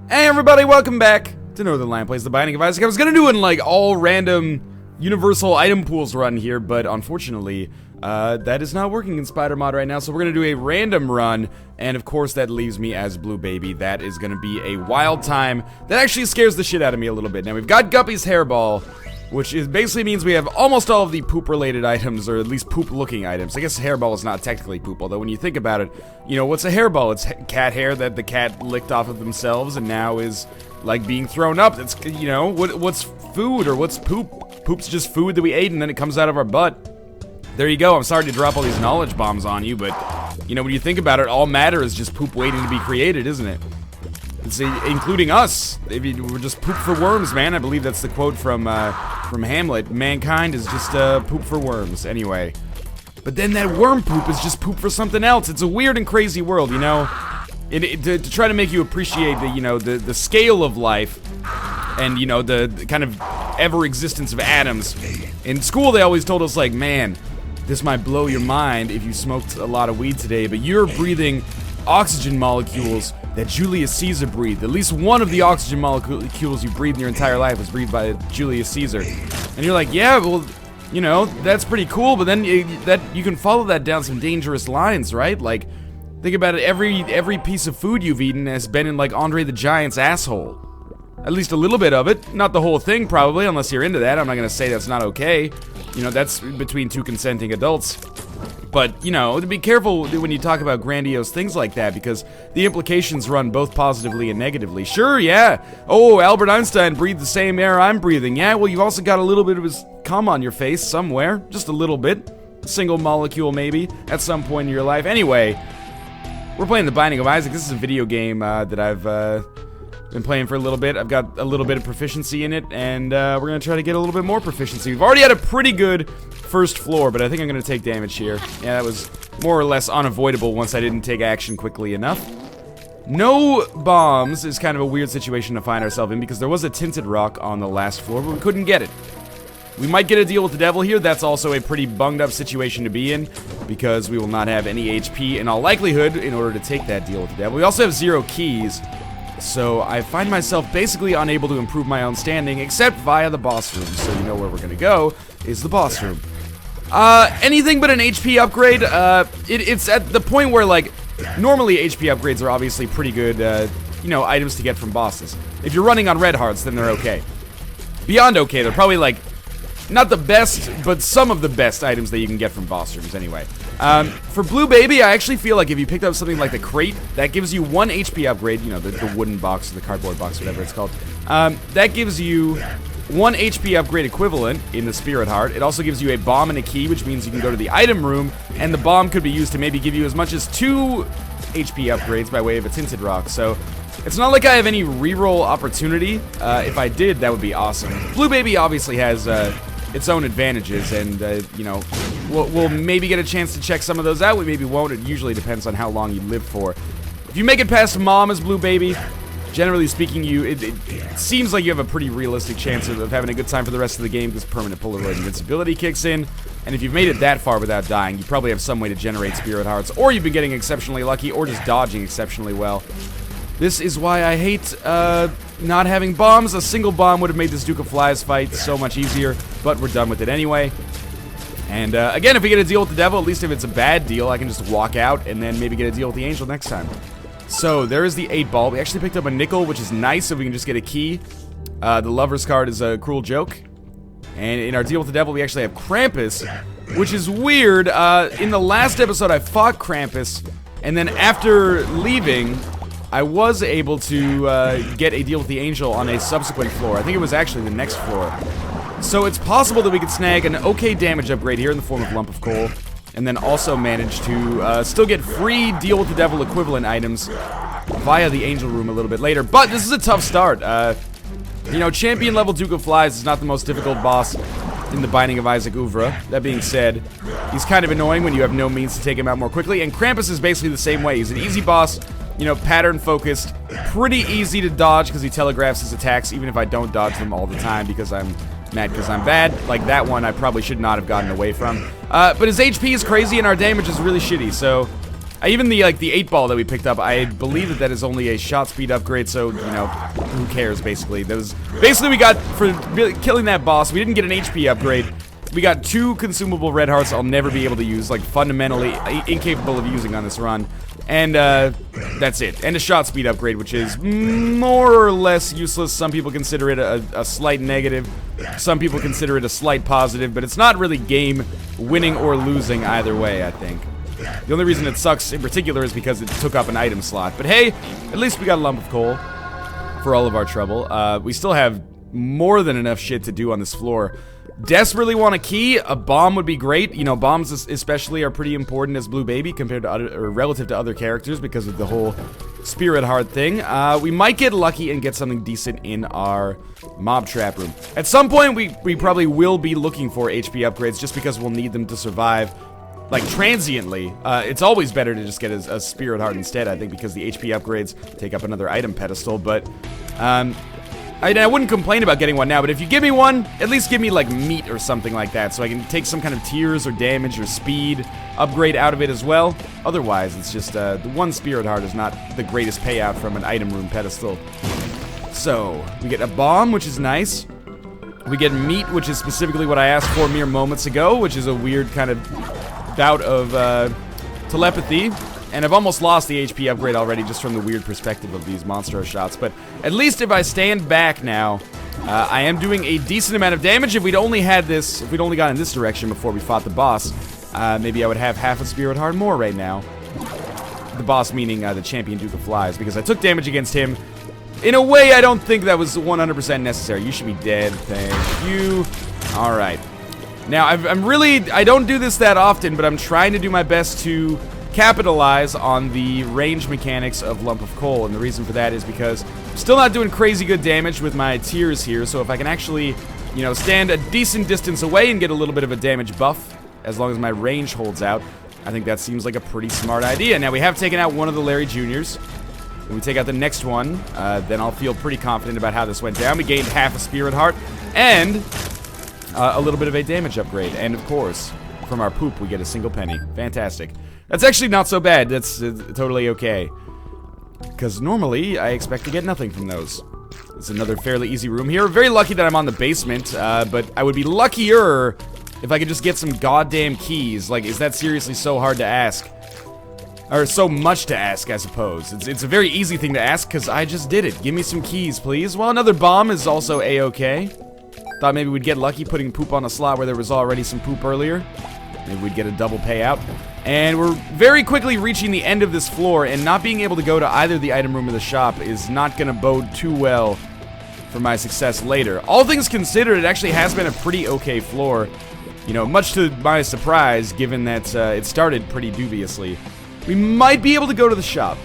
Hey everybody, welcome back to Northernlion Plays the Binding of Isaac. I was gonna do an like all random universal item pools run here, but unfortunately, that is not working in Spider Mod right now, so we're gonna do a random run, and of course that leaves me as Blue Baby. That is gonna be a wild time. That actually scares the shit out of me a little bit. Now we've got Guppy's hairball, which basically means we have almost all of the poop-related items, or at least poop-looking items. I guess hairball is not technically poop, although when you think about it, you know, what's a hairball? It's cat hair that the cat licked off of themselves and now is, like, being thrown up. It's, you know, what's food or what's poop? Poop's just food that we ate and then it comes out of our butt. There you go. I'm sorry to drop all these knowledge bombs on you, but, you know, when you think about it, all matter is just poop waiting to be created, isn't it? It's including us. We're just poop for worms, man. I believe that's the quote from Hamlet. Mankind is just poop for worms. Anyway, but then that worm poop is just poop for something else. It's a weird and crazy world, you know. To try to make you appreciate the, you know, the scale of life, and you know the kind of ever existence of atoms. In school, they always told us like, man, this might blow your mind if you smoked a lot of weed today, but you're breathing oxygen molecules that Julius Caesar breathed. At least one of the oxygen molecules you breathe in your entire life was breathed by Julius Caesar. And you're like, yeah, well, you know, that's pretty cool, but then you can follow that down some dangerous lines, right? Like, think about it, every piece of food you've eaten has been in, like, Andre the Giant's asshole. At least a little bit of it. Not the whole thing, probably, unless you're into that. I'm not gonna say that's not okay. You know, that's between two consenting adults. But, you know, to be careful when you talk about grandiose things like that, because the implications run both positively and negatively. Sure, yeah. Oh, Albert Einstein breathed the same air I'm breathing. Yeah, well, you've also got a little bit of his cum on your face somewhere. Just a little bit. A single molecule, maybe, at some point in your life. Anyway, we're playing The Binding of Isaac. This is a video game that I've been playing for a little bit. I've got a little bit of proficiency in it, and we're gonna try to get a little bit more proficiency. We've already had a pretty good first floor, but I think I'm gonna take damage here. Yeah, that was more or less unavoidable once I didn't take action quickly enough. No bombs is kind of a weird situation to find ourselves in, because there was a tinted rock on the last floor, but we couldn't get it. We might get a deal with the devil here. That's also a pretty bunged up situation to be in, because we will not have any HP in all likelihood in order to take that deal with the devil. We also have 0 keys. So I find myself basically unable to improve my own standing, except via the boss room. So you know where we're gonna go, is the boss room. Anything but an HP upgrade. It's at the point where, like, normally HP upgrades are obviously pretty good, you know, items to get from bosses. If you're running on red hearts, then they're okay. Beyond okay, they're probably, like, not the best, but some of the best items that you can get from boss rooms anyway. For Blue Baby, I actually feel like if you picked up something like the crate, that gives you 1 HP upgrade, you know, the wooden box, or the cardboard box, whatever it's called. That gives you 1 HP upgrade equivalent in the Spirit Heart. It also gives you a bomb and a key, which means you can go to the item room, and the bomb could be used to maybe give you as much as 2 HP upgrades by way of a tinted rock. So it's not like I have any reroll opportunity. If I did, that would be awesome. Blue Baby obviously has its own advantages, and you know, we'll maybe get a chance to check some of those out. We maybe won't. It usually depends on how long you live for. If you make it past Mom as Blue Baby, generally speaking, it seems like you have a pretty realistic chance of having a good time for the rest of the game, because permanent Polaroid invincibility kicks in. And if you've made it that far without dying, you probably have some way to generate Spirit Hearts, or you've been getting exceptionally lucky, or just dodging exceptionally well. This is why I hate not having bombs. A single bomb would have made this Duke of Flies fight so much easier, but we're done with it anyway. And again, if we get a deal with the devil, at least if it's a bad deal, I can just walk out and then maybe get a deal with the angel next time. So there is the 8 ball. We actually picked up a nickel, which is nice, so we can just get a key. The lover's card is a cruel joke. And in our deal with the devil, we actually have Krampus, which is weird. In the last episode, I fought Krampus, and then after leaving, I was able to get a deal with the angel on a subsequent floor. I think it was actually the next floor. So it's possible that we could snag an okay damage upgrade here in the form of Lump of Coal, and then also manage to still get free deal with the devil equivalent items via the angel room a little bit later. But this is a tough start. You know, champion level Duke of Flies is not the most difficult boss in the Binding of Isaac oeuvre. That being said, he's kind of annoying when you have no means to take him out more quickly, and Krampus is basically the same way. He's an easy boss, you know, pattern-focused, pretty easy to dodge because he telegraphs his attacks, even if I don't dodge them all the time because I'm mad because I'm bad. Like that one, I probably should not have gotten away from. But his HP is crazy and our damage is really shitty, so Even the 8-ball that we picked up, I believe that is only a shot speed upgrade, so, you know, who cares, basically. Basically, we got, for killing that boss, we didn't get an HP upgrade. We got 2 consumable red hearts I'll never be able to use, like, fundamentally incapable of using on this run. And, that's it. And a shot speed upgrade, which is more or less useless. Some people consider it a slight negative. Some people consider it a slight positive, but it's not really game winning or losing either way, I think. The only reason it sucks in particular is because it took up an item slot. But hey, at least we got a lump of coal for all of our trouble. We still have more than enough shit to do on this floor. Desperately want a key. A bomb would be great. You know, bombs especially are pretty important as Blue Baby compared to other, or relative to other characters because of the whole spirit heart thing. We might get lucky and get something decent in our mob trap room. At some point, we probably will be looking for HP upgrades just because we'll need them to survive. Like, transiently. It's always better to just get a spirit heart instead, I think, because the HP upgrades take up another item pedestal, but, I wouldn't complain about getting one now, but if you give me one, at least give me, like, meat or something like that, so I can take some kind of tears or damage or speed upgrade out of it as well. Otherwise, it's just, the one spirit heart is not the greatest payout from an item room pedestal. So, we get a bomb, which is nice. We get meat, which is specifically what I asked for mere moments ago, which is a weird kind of bout of, telepathy. And I've almost lost the HP upgrade already just from the weird perspective of these monster shots. But at least if I stand back now, I am doing a decent amount of damage. If we'd only had this, if we'd only gone in this direction before we fought the boss, maybe I would have half a spirit heart more right now. The boss meaning the champion Duke of Flies, because I took damage against him. In a way, I don't think that was 100% necessary. You should be dead. Thank you. Alright. Now, I don't do this that often, but I'm trying to do my best to capitalize on the range mechanics of Lump of Coal, and the reason for that is because I'm still not doing crazy good damage with my tears here, so if I can actually, you know, stand a decent distance away and get a little bit of a damage buff, as long as my range holds out, I think that seems like a pretty smart idea. Now, we have taken out one of the Larry Juniors. When we take out the next one, then I'll feel pretty confident about how this went down. We gained half a Spirit Heart, and a little bit of a damage upgrade, and of course, from our poop, we get a single penny. Fantastic. That's actually not so bad. That's totally okay. Because normally, I expect to get nothing from those. It's another fairly easy room here. Very lucky that I'm on the basement, but I would be luckier if I could just get some goddamn keys. Like, is that seriously so hard to ask? Or so much to ask, I suppose. It's a very easy thing to ask, because I just did it. Give me some keys, please. Well, another bomb is also a-okay. Thought maybe we'd get lucky putting poop on a slot where there was already some poop earlier. Maybe we'd get a double payout. And we're very quickly reaching the end of this floor, and not being able to go to either the item room or the shop is not going to bode too well for my success later. All things considered, it actually has been a pretty okay floor. You know, much to my surprise, given that it started pretty dubiously. We might be able to go to the shop.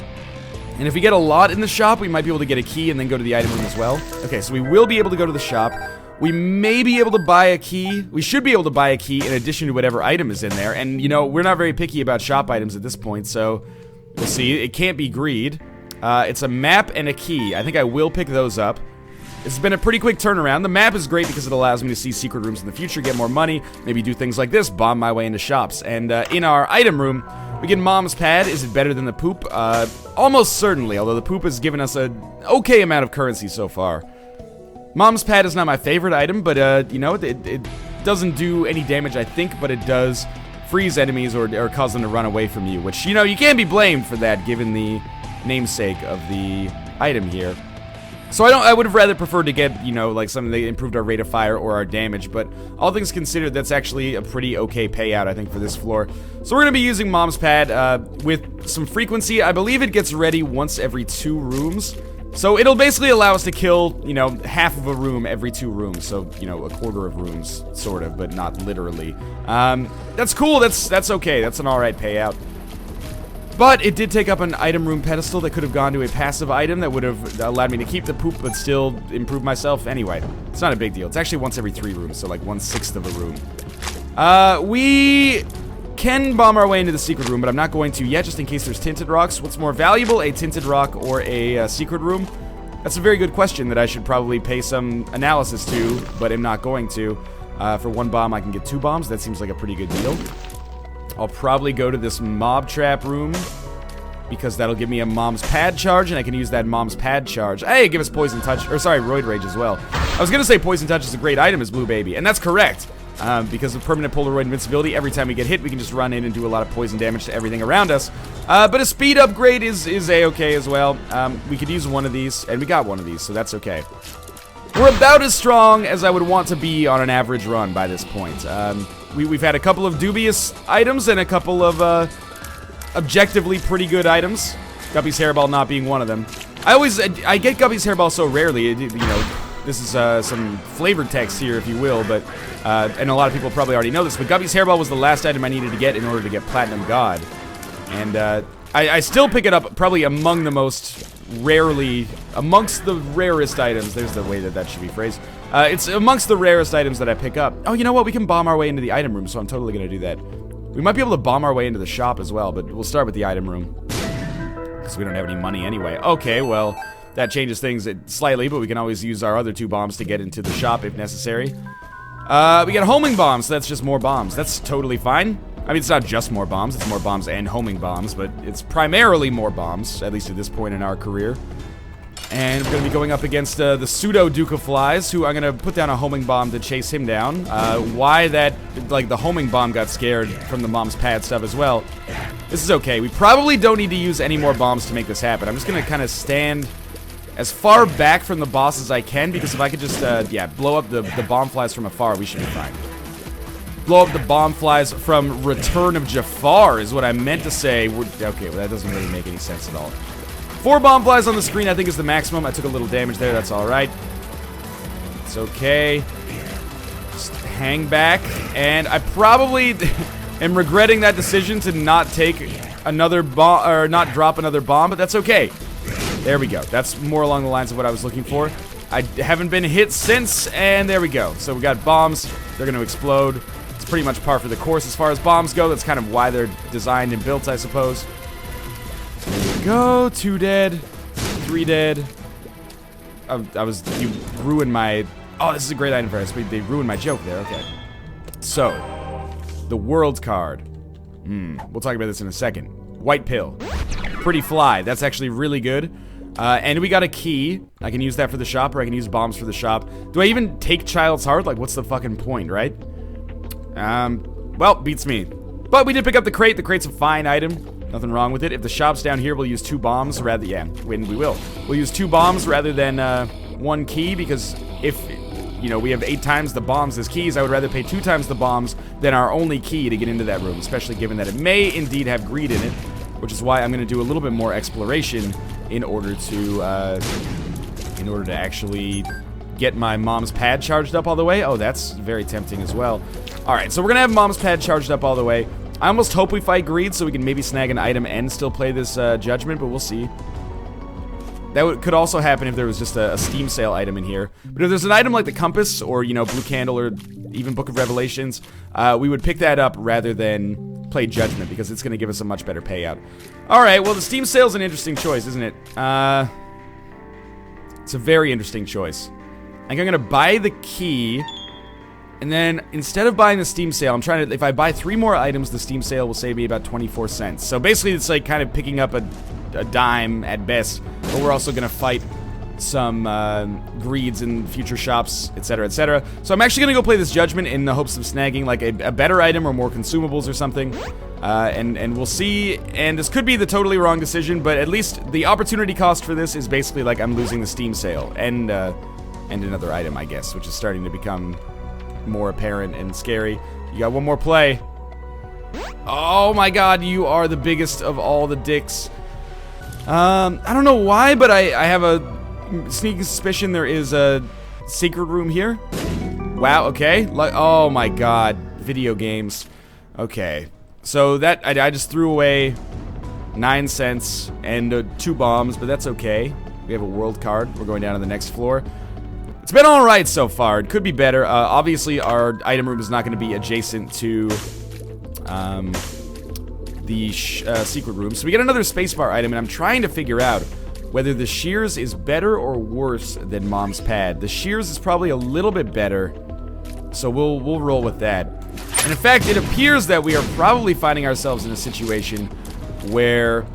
And if we get a lot in the shop, we might be able to get a key and then go to the item room as well. Okay, so we will be able to go to the shop. We may be able to buy a key. We should be able to buy a key in addition to whatever item is in there. And, you know, we're not very picky about shop items at this point, so we'll see. It can't be greed. It's a map and a key. I think I will pick those up. This has been a pretty quick turnaround. The map is great because it allows me to see secret rooms in the future, get more money, maybe do things like this, bomb my way into shops. And in our item room, we get Mom's Pad. Is it better than the poop? Almost certainly, although the poop has given us an okay amount of currency so far. Mom's Pad is not my favorite item, but, you know, it doesn't do any damage, I think, but it does freeze enemies or cause them to run away from you, which, you know, you can't be blamed for that, given the namesake of the item here. So I would have rather preferred to get, you know, like something that improved our rate of fire or our damage, but all things considered, that's actually a pretty okay payout, I think, for this floor. So we're going to be using Mom's Pad with some frequency. I believe it gets ready once every 2 rooms. So it'll basically allow us to kill, you know, half of a room every 2 rooms. So, you know, a quarter of rooms, sort of, but not literally. That's cool. That's okay. That's an alright payout. But it did take up an item room pedestal that could have gone to a passive item that would have allowed me to keep the poop but still improve myself. Anyway, it's not a big deal. It's actually once every 3 rooms, so like 1/6 of a room. We can bomb our way into the secret room, but I'm not going to yet, just in case there's tinted rocks. What's more valuable, a tinted rock or a secret room? That's a very good question that I should probably pay some analysis to, but am not going to. For 1 bomb, I can get 2 bombs. That seems like a pretty good deal. I'll probably go to this mob trap room because that'll give me a Mom's Pad charge, and I can use that Mom's Pad charge. Hey, give us Poison Touch, or sorry, ROID Rage as well. I was gonna say Poison Touch is a great item as Blue Baby, and that's correct. Because of permanent Polaroid invincibility, every time we get hit, we can just run in and do a lot of poison damage to everything around us. But a speed upgrade is a-okay as well. We could use one of these, and we got one of these, so that's okay. We're about as strong as I would want to be on an average run by this point. We've had a couple of dubious items and a couple of objectively pretty good items. Guppy's Hairball not being one of them. I get Guppy's Hairball so rarely, you know. This is some flavored text here, if you will, but and a lot of people probably already know this, but Guppy's Hairball was the last item I needed to get in order to get Platinum God. And I still pick it up probably among the most amongst the rarest items. There's the way that should be phrased. It's amongst the rarest items that I pick up. Oh, you know what? We can bomb our way into the item room, so I'm totally going to do that. We might be able to bomb our way into the shop as well, but we'll start with the item room. Because we don't have any money anyway. Okay, well, that changes things slightly, but we can always use our other 2 bombs to get into the shop if necessary. We got homing bombs, so that's just more bombs. That's totally fine. I mean, it's not just more bombs, it's more bombs and homing bombs, but it's primarily more bombs, at least at this point in our career. And we're going to be going up against the pseudo Duke of Flies, who I'm going to put down a homing bomb to chase him down. Why that, like, the homing bomb got scared from the Mom's Pad stuff as well. This is okay. We probably don't need to use any more bombs to make this happen. I'm just going to kind of stand as far back from the boss as I can, because if I could just, yeah, blow up the bomb flies from afar, we should be fine. Blow up the bomb flies from Return of Jafar is what I meant to say. Okay, well, that doesn't really make any sense at all. 4 bomb flies on the screen, I think, is the maximum. I took a little damage there, that's alright. It's okay. Just hang back, and I probably am regretting that decision to not take another bomb, or not drop another bomb, but that's okay. There we go. That's more along the lines of what I was looking for. I haven't been hit since, and there we go. So we got bombs. They're going to explode. It's pretty much par for the course as far as bombs go. That's kind of why they're designed and built, I suppose. There we go. 2 dead. 3 dead. You ruined my... Oh, this is a great item for us. They ruined my joke there. Okay. So, the world card. We'll talk about this in a second. White pill. Pretty fly. That's actually really good. And we got a key. I can use that for the shop, or I can use bombs for the shop. Do I even take Child's Heart? Like, what's the fucking point, right? Well, beats me. But we did pick up the crate. The crate's a fine item. Nothing wrong with it. If the shop's down here, we'll use 2 bombs rather... Yeah, we will. We'll use 2 bombs rather than 1 key, because if... You know, we have 8 times the bombs as keys. I would rather pay 2 times the bombs than our only key to get into that room, especially given that it may indeed have greed in it, which is why I'm going to do a little bit more exploration in order to actually get my Mom's Pad charged up all the way. Oh, that's very tempting as well. All right, so we're going to have Mom's Pad charged up all the way. I almost hope we fight greed so we can maybe snag an item and still play this Judgment, but we'll see. That could also happen if there was just a Steam sale item in here. But if there's an item like the Compass, or, you know, Blue Candle, or even Book of Revelations, we would pick that up rather than play Judgment, because it's going to give us a much better payout. Alright, well, the Steam sale's an interesting choice, isn't it? It's a very interesting choice. I think I'm going to buy the key, and then instead of buying the Steam sale, I'm trying to... If I buy 3 more items, the Steam sale will save me about 24 cents. So basically, it's like kind of picking up a dime at best, but we're also gonna fight some greeds in future shops, etc., etc. So I'm actually gonna go play this Judgment in the hopes of snagging like a better item or more consumables or something, and we'll see. And this could be the totally wrong decision, but at least the opportunity cost for this is basically like I'm losing the Steam sale and another item, I guess, which is starting to become more apparent and scary. You got one more play. Oh my god, you are the biggest of all the dicks. I don't know why, but I have a sneaking suspicion there is a secret room here. Wow, okay. Oh my god, video games. Okay, so that, I just threw away 9 cents and 2 bombs, but that's okay. We have a world card. We're going down to the next floor. It's been alright so far. It could be better. Obviously, our item room is not going to be adjacent to the secret room. So we get another spacebar item, and I'm trying to figure out whether the Shears is better or worse than Mom's Pad. The Shears is probably a little bit better, so we'll roll with that. And in fact, it appears that we are probably finding ourselves in a situation where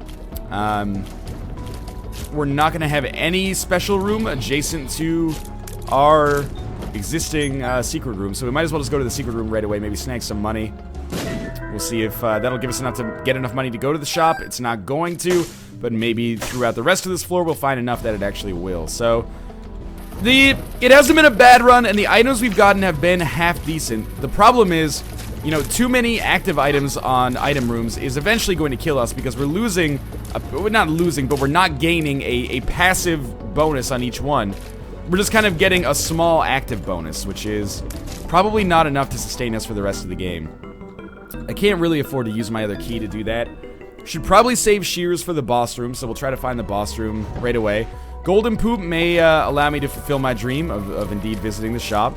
We're not going to have any special room adjacent to our existing secret room, so we might as well just go to the secret room right away, maybe snag some money. We'll see if that'll give us enough to get enough money to go to the shop. It's not going to, but maybe throughout the rest of this floor we'll find enough that it actually will. So it hasn't been a bad run, and the items we've gotten have been half decent. The problem is, you know, too many active items on item rooms is eventually going to kill us because we're losing, we're not losing, but we're not gaining a passive bonus on each one. We're just kind of getting a small active bonus, which is probably not enough to sustain us for the rest of the game. I can't really afford to use my other key to do that. Should probably save Shears for the boss room, so we'll try to find the boss room right away. Golden Poop may allow me to fulfill my dream of indeed visiting the shop.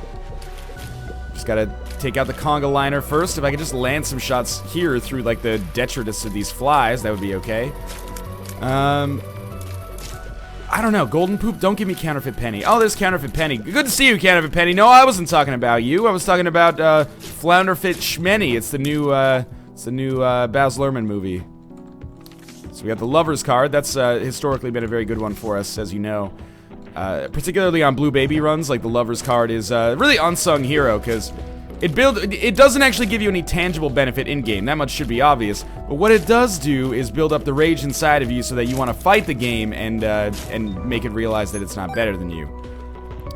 Just gotta take out the conga liner first. If I could just land some shots here through, like, the detritus of these flies, that would be okay. I don't know. Golden Poop, don't give me Counterfeit Penny. Oh, there's Counterfeit Penny. Good to see you, Counterfeit Penny. No, I wasn't talking about you. I was talking about Flounderfit Schmenny. It's the new Baz Luhrmann movie. So we got the Lover's card. That's historically been a very good one for us, as you know. Particularly on Blue Baby runs, like the Lover's card is a really unsung hero, because it doesn't actually give you any tangible benefit in-game. That much should be obvious. But what it does do is build up the rage inside of you so that you want to fight the game and make it realize that it's not better than you.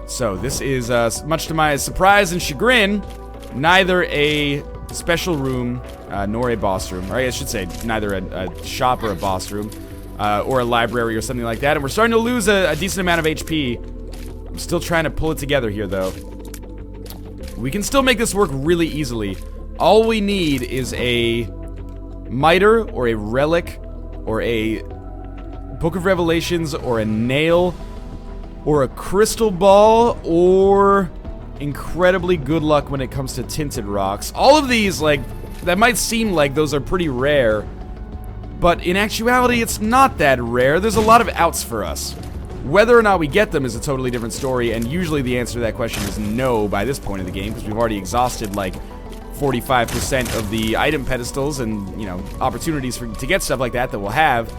So this is, much to my surprise and chagrin, neither a special room nor a boss room. Or I should say neither a shop or a boss room or a library or something like that. And we're starting to lose a decent amount of HP. I'm still trying to pull it together here, though. We can still make this work really easily. All we need is a miter or a relic or a Book of Revelations or a nail or a crystal ball or incredibly good luck when it comes to tinted rocks. All of these, like, that might seem like those are pretty rare, but in actuality it's not that rare. There's a lot of outs for us. Whether or not we get them is a totally different story, and usually the answer to that question is no by this point in the game, because we've already exhausted, like, 45% of the item pedestals and, you know, opportunities to get stuff like that we'll have.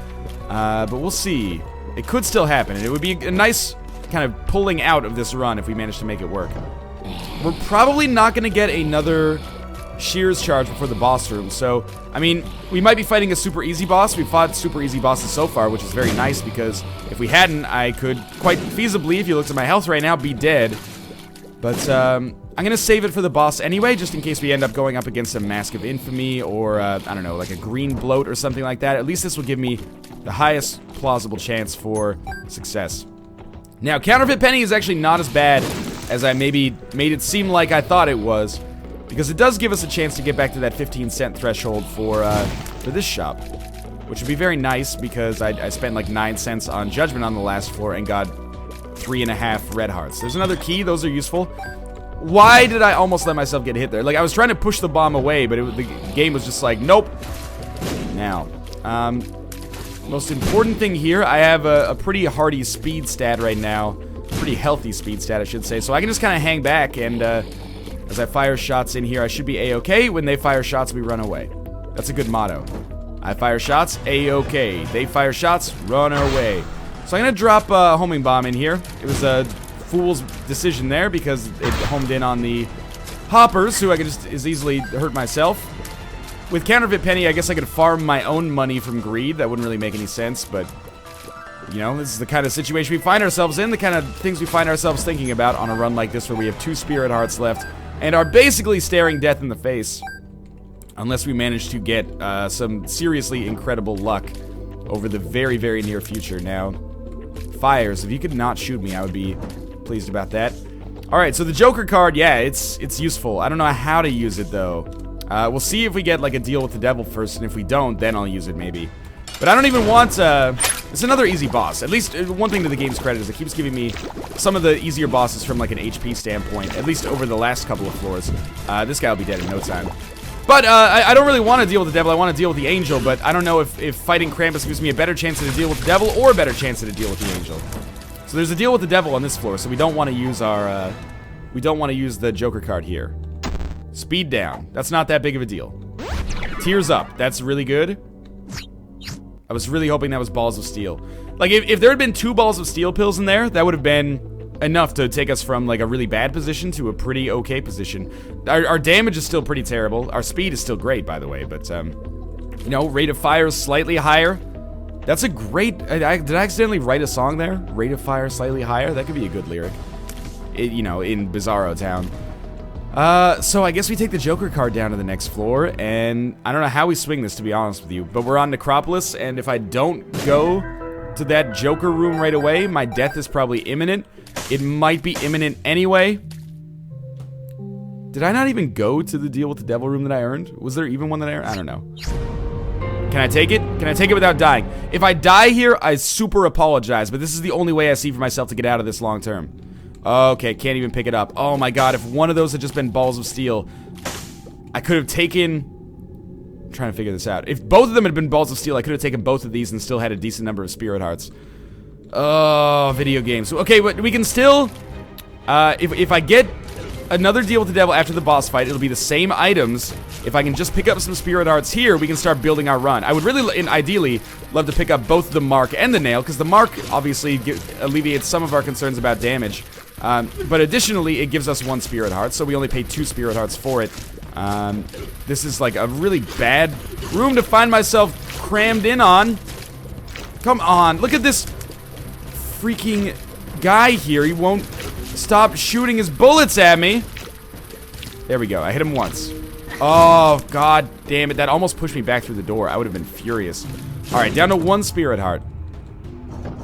But we'll see. It could still happen, and it would be a nice kind of pulling out of this run if we manage to make it work. We're probably not going to get another Shears charge before the boss room, so, I mean, we might be fighting a super easy boss. We've fought super easy bosses so far, which is very nice, because if we hadn't, I could quite feasibly, if you looked at my health right now, be dead. But, I'm gonna save it for the boss anyway, just in case we end up going up against a Mask of Infamy, or, I don't know, like a green bloat or something like that. At least this will give me the highest plausible chance for success. Now, Counterfeit Penny is actually not as bad as I maybe made it seem like I thought it was, because it does give us a chance to get back to that 15-cent threshold for this shop, which would be very nice, because I spent like 9 cents on Judgment on the last floor and got 3.5 red hearts. There's another key. Those are useful. Why did I almost let myself get hit there? Like, I was trying to push the bomb away, but the game was just like, nope. Now, most important thing here, I have a pretty hearty speed stat right now. Pretty healthy speed stat, I should say. So I can just kind of hang back, and as I fire shots in here, I should be A-okay. When they fire shots, we run away. That's a good motto. I fire shots, A-okay. They fire shots, run away. So I'm going to drop a homing bomb in here. It was a fool's decision there, because it homed in on the hoppers, who I could just as easily hurt myself. With Counterfeit Penny, I guess I could farm my own money from greed. That wouldn't really make any sense, but, you know, this is the kind of situation we find ourselves in, the kind of things we find ourselves thinking about on a run like this, where we have 2 spirit hearts left and are basically staring death in the face, unless we manage to get some seriously incredible luck over the very, very near future. Now, fires, if you could not shoot me, I would be pleased about that. Alright, so the Joker card, yeah, it's useful. I don't know how to use it, though. We'll see if we get, like, a deal with the devil first, and if we don't, then I'll use it, maybe. But I don't even want, it's another easy boss. At least, one thing to the game's credit is it keeps giving me some of the easier bosses from, like, an HP standpoint, at least over the last couple of floors. This guy will be dead in no time. But, I don't really want to deal with the devil, I want to deal with the angel, but I don't know if fighting Krampus gives me a better chance at a deal with the devil, or a better chance at a deal with the angel. So there's a deal with the devil on this floor, so we don't want to use our, we don't want to use the Joker card here. Speed down. That's not that big of a deal. Tears up. That's really good. I was really hoping that was balls of steel. Like, if there had been 2 balls of steel pills in there, that would have been enough to take us from, like, a really bad position to a pretty okay position. Our damage is still pretty terrible. Our speed is still great, by the way, but, you know, rate of fire is slightly higher. That's a great... did I accidentally write a song there? Rate of fire slightly higher? That could be a good lyric. You know, in Bizarro Town. So I guess we take the Joker card down to the next floor, and I don't know how we swing this, to be honest with you, but we're on Necropolis, and if I don't go to that Joker room right away, my death is probably imminent. It might be imminent anyway. Did I not even go to the deal with the devil room that I earned? Was there even one that I earned? I don't know. Can I take it? Can I take it without dying? If I die here, I super apologize, but this is the only way I see for myself to get out of this long term. Okay, can't even pick it up. Oh my god, if one of those had just been balls of steel, I could have taken... I'm trying to figure this out. If both of them had been balls of steel, I could have taken both of these and still had a decent number of spirit hearts. Oh, video games. Okay, but we can still... if I get another deal with the devil after the boss fight, it'll be the same items. If I can just pick up some spirit hearts here, we can start building our run. I would really, ideally, love to pick up both the mark and the nail, because the mark obviously alleviates some of our concerns about damage. But additionally, it gives us 1 spirit heart, so we only pay 2 spirit hearts for it. This is like a really bad room to find myself crammed in on. Come on, look at this freaking guy here. He won't stop shooting his bullets at me. There we go, I hit him once. Oh, god damn it, that almost pushed me back through the door. I would have been furious. Alright, down to 1 spirit heart.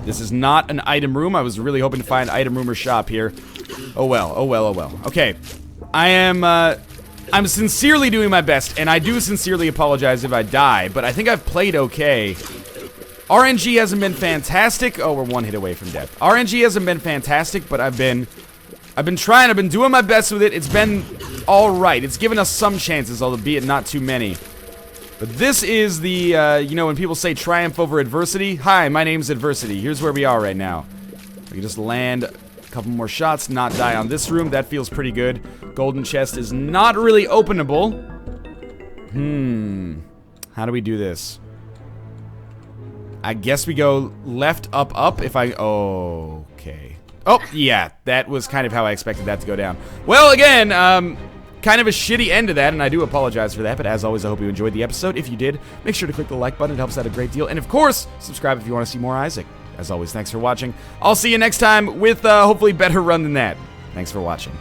This is not an item room. I was really hoping to find item room or shop here. Oh well, oh well, oh well. Okay, I'm sincerely doing my best, and I do sincerely apologize if I die, but I think I've played okay. RNG hasn't been fantastic. Oh, we're 1 hit away from death. RNG hasn't been fantastic, but I've been trying, I've been doing my best with it. It's been alright. It's given us some chances, albeit not too many. But this is the, you know, when people say triumph over adversity. Hi, my name's Adversity. Here's where we are right now. We can just land a couple more shots, not die on this room. That feels pretty good. Golden chest is not really openable. How do we do this? I guess we go left, up, up. If I... Okay. Oh, yeah. That was kind of how I expected that to go down. Well, again, kind of a shitty end to that, and I do apologize for that, but as always, I hope you enjoyed the episode. If you did, make sure to click the like button. It helps out a great deal. And of course, subscribe if you want to see more Isaac. As always, thanks for watching. I'll see you next time with, hopefully, better run than that. Thanks for watching.